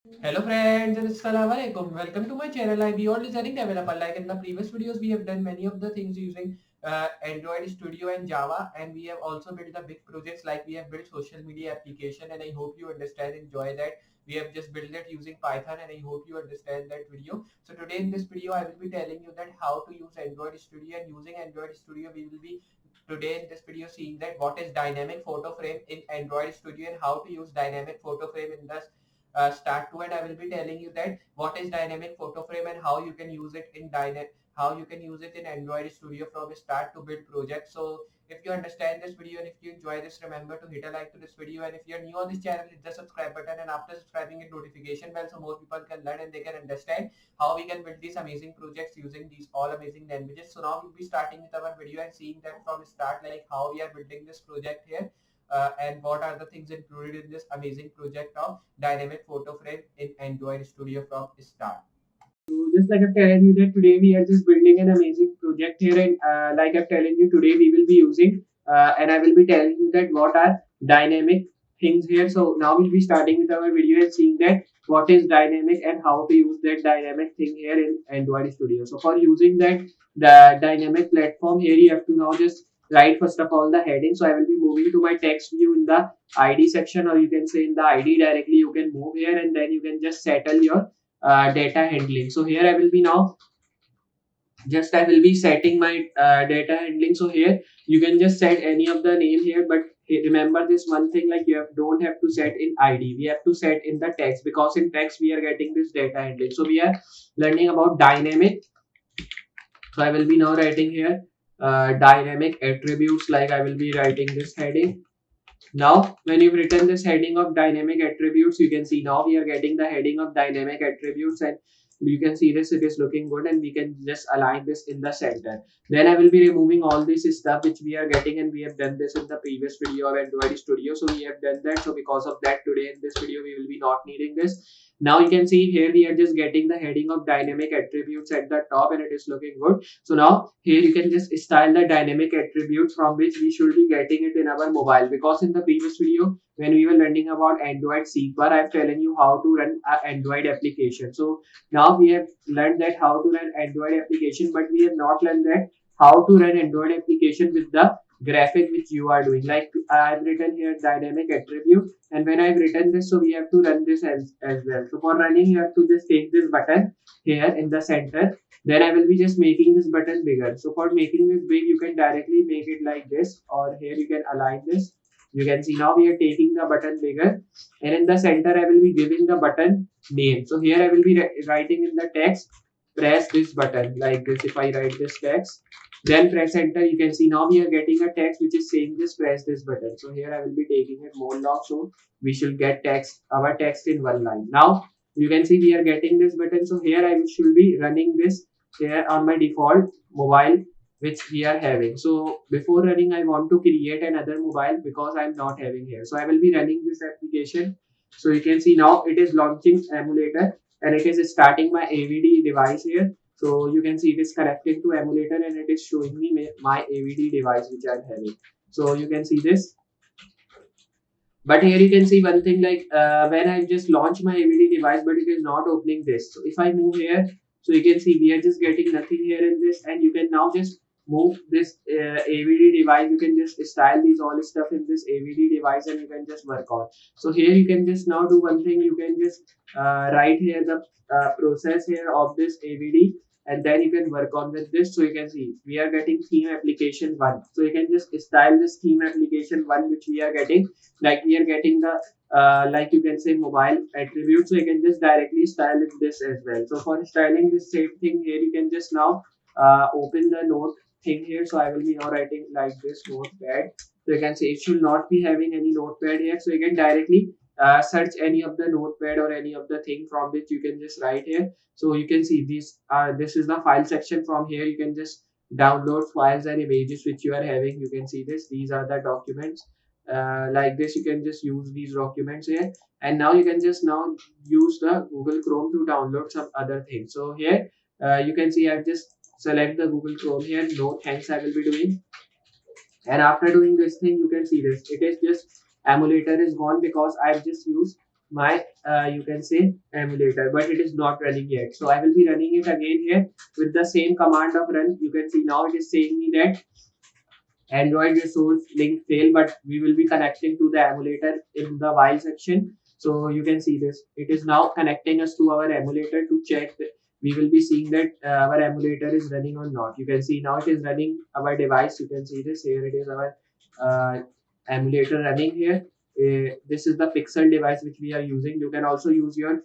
Hello friends and Assalamualaikum. Welcome to my channel. I'm your designing developer. Like in the previous videos, we have done many of the things using Android Studio and Java, and we have also built the big projects like we have built social media application, and I hope you understand, enjoy that. We have just built it using Python, and I hope you understand that video. So today in this video, I will be telling you that how to use Android Studio, and using Android Studio, we will be today in this video seeing that what is dynamic photo frame in Android Studio and how to use dynamic photo frame in the start to end. I will be telling you that what is dynamic photo frame and how you can use it in Android Studio from start to build project. So if you understand this video and if you enjoy this, remember to hit a like to this video, and if you're new on this channel, hit the subscribe button, and after subscribing, hit notification bell so more people can learn and they can understand how we can build these amazing projects using these all amazing languages. So now we'll be starting with our video and seeing that from start, like how we are building this project here, and what are the things included in this amazing project of dynamic photo frame in Android Studio from start. So just like I've telling you that today we are just building an amazing project here, and like I've telling you today we will be using and I will be telling you that what are dynamic things here. So now we'll be starting with our video and seeing that what is dynamic and how to use that dynamic thing here in Android Studio. So for using that the dynamic platform here, you have to now just write first of all the heading. So I will be moving to my text view in the ID section, or you can say in the ID directly. You can move here and then you can just settle your data handling. So here I will be now I will be setting my data handling. So here you can just set any of the name here, but remember this one thing, like don't have to set in ID. We have to set in the text, because in text we are getting this data handling. So we are learning about dynamic. So I will be now writing here dynamic attributes, like I will be writing this heading. Now, when you've written this heading of dynamic attributes, you can see now we are getting the heading of dynamic attributes, and you can see this, it is looking good, and we can just align this in the center. Then I will be removing all this stuff which we are getting, and we have done this in the previous video of Android Studio. So we have done that. So because of that, today in this video, we will be not needing this. Now you can see here we are just getting the heading of dynamic attributes at the top, and it is looking good. So now here you can just style the dynamic attributes from which we should be getting it in our mobile, because in the previous video when we were learning about Android Seeker, I have telling you how to run an Android application. So now we have learned that how to run Android application, but we have not learned that how to run Android application with the graphic which you are doing. Like I've written here dynamic attribute, and when I've written this, so we have to run this as well. So for running, you have to just take this button here in the center. Then I will be just making this button bigger. So for making this big, you can directly make it like this, or here you can align this. You can see now we are taking the button bigger, and in the center I will be giving the button name. So here I will be writing in the text, press this button like this. If I write this text, then press enter, you can see now we are getting a text which is saying this, press this button. So here I will be taking it more long, so we should get our text in one line. Now you can see we are getting this button. So here I should be running this here on my default mobile which we are having. So before running, I want to create another mobile because I'm not having here. So I will be running this application. So you can see now it is launching emulator, and it is starting my AVD device here. So you can see it is connecting to emulator, and it is showing me my AVD device which I'm having. So you can see this. But here you can see one thing, like when I just launch my AVD device, but it is not opening this. So if I move here, so you can see we are just getting nothing here in this, and you can now just move this AVD device. You can just style these all stuff in this AVD device, and you can just work on. So here you can just now do one thing. You can just write here the process here of this AVD, and then you can work on with this. So you can see we are getting theme application 1. So you can just style this theme application 1 which we are getting, like we are getting the like you can say mobile attribute. So you can just directly style it this as well. So for styling this same thing here, you can just now open the note thing here. So I will be now writing like this notepad. So you can say it should not be having any notepad here. So you can directly search any of the notepad or any of the thing from which you can just write here. So you can see this is the file section. From here you can just download files and images which you are having. You can see this, these are the documents. Like this, you can just use these documents here, and now you can just now use the Google Chrome to download some other things. So here you can see I've just select the Google Chrome here. No thanks I will be doing, and after doing this thing, you can see this, it is just emulator is gone because I've just used my you can say emulator, but it is not running yet. So I will be running it again here with the same command of run. You can see now it is saying me that Android resource link fail, but we will be connecting to the emulator in the while section. So you can see this. It is now connecting us to our emulator to check that we will be seeing that our emulator is running or not. You can see now it is running our device. You can see this here. It is our emulator running here. This is the Pixel device which we are using. You can also use your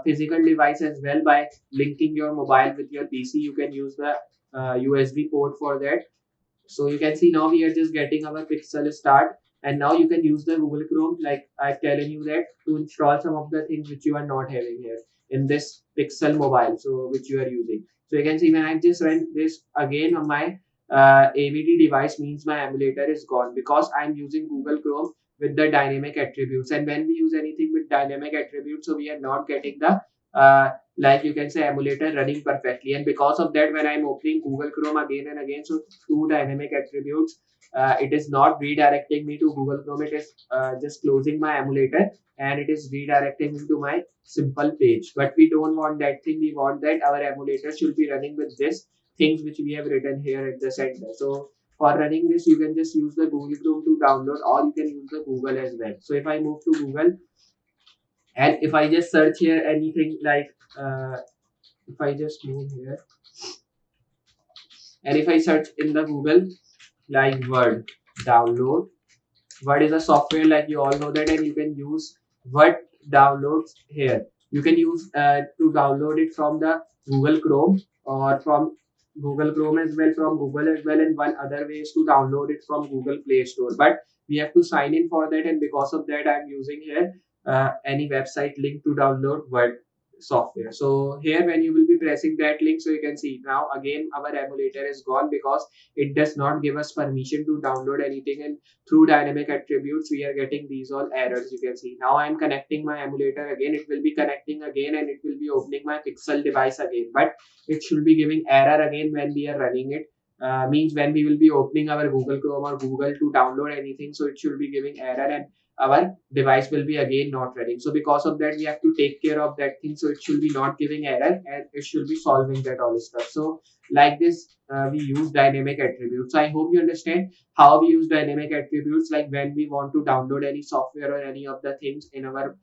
physical device as well by linking your mobile with your PC. You can use the USB port for that. So you can see now we are just getting our pixel start, and now you can use the Google Chrome like I've telling you that to install some of the things which you are not having here in this pixel mobile, so which you are using. So you can see when I just run this again on my AVD device, means my emulator is gone because I'm using Google Chrome with the dynamic attributes. And when we use anything with dynamic attributes, so we are not getting the like you can say emulator running perfectly. And because of that, when I'm opening Google Chrome again and again, so two dynamic attributes, it is not redirecting me to Google Chrome. It is just closing my emulator and it is redirecting me to my simple page. But we don't want that thing. We want that our emulator should be running with this things which we have written here at the center. So for running this, you can just use the Google Chrome to download, or you can use the Google as well. So if I move to Google, and if I just search here anything like if I just move here, and if I search in the Google like Word download, Word is a software like you all know that, and you can use Word downloads here. You can use to download it from the Google Chrome or from Google Chrome as well, from Google as well, and one other way is to download it from Google Play Store. But we have to sign in for that, and because of that, I'm using here any website link to download Word software. So here when you will be pressing that link, so you can see now again our emulator is gone because it does not give us permission to download anything, and through dynamic attributes we are getting these all errors. You can see now I'm connecting my emulator again, it will be connecting again, and it will be opening my pixel device again, but it should be giving error again when we are running it. Means when we will be opening our Google Chrome or Google to download anything, so it should be giving error and our device will be again not running. So because of that, we have to take care of that thing, so it should be not giving error and it should be solving that all stuff. So like this, we use dynamic attributes. I hope you understand how we use dynamic attributes, like when we want to download any software or any of the things in our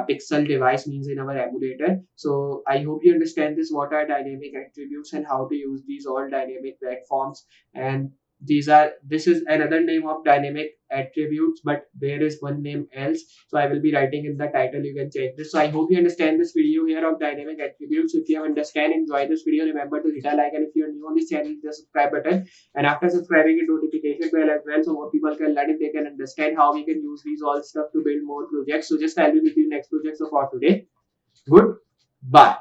pixel device, means in our emulator. So I hope you understand this, what are dynamic attributes and how to use these all dynamic platforms. And this is another name of dynamic attributes, but there is one name else, so I will be writing in the title, you can check this. So I hope you understand this video here of dynamic attributes. So if you have understand, enjoy this video, remember to hit a like, and if you are new on this channel, hit the subscribe button, and after subscribing, hit notification bell as well, so more people can learn, if they can understand how we can use these all stuff to build more projects. So just I'll be with you next project. So for today, good bye.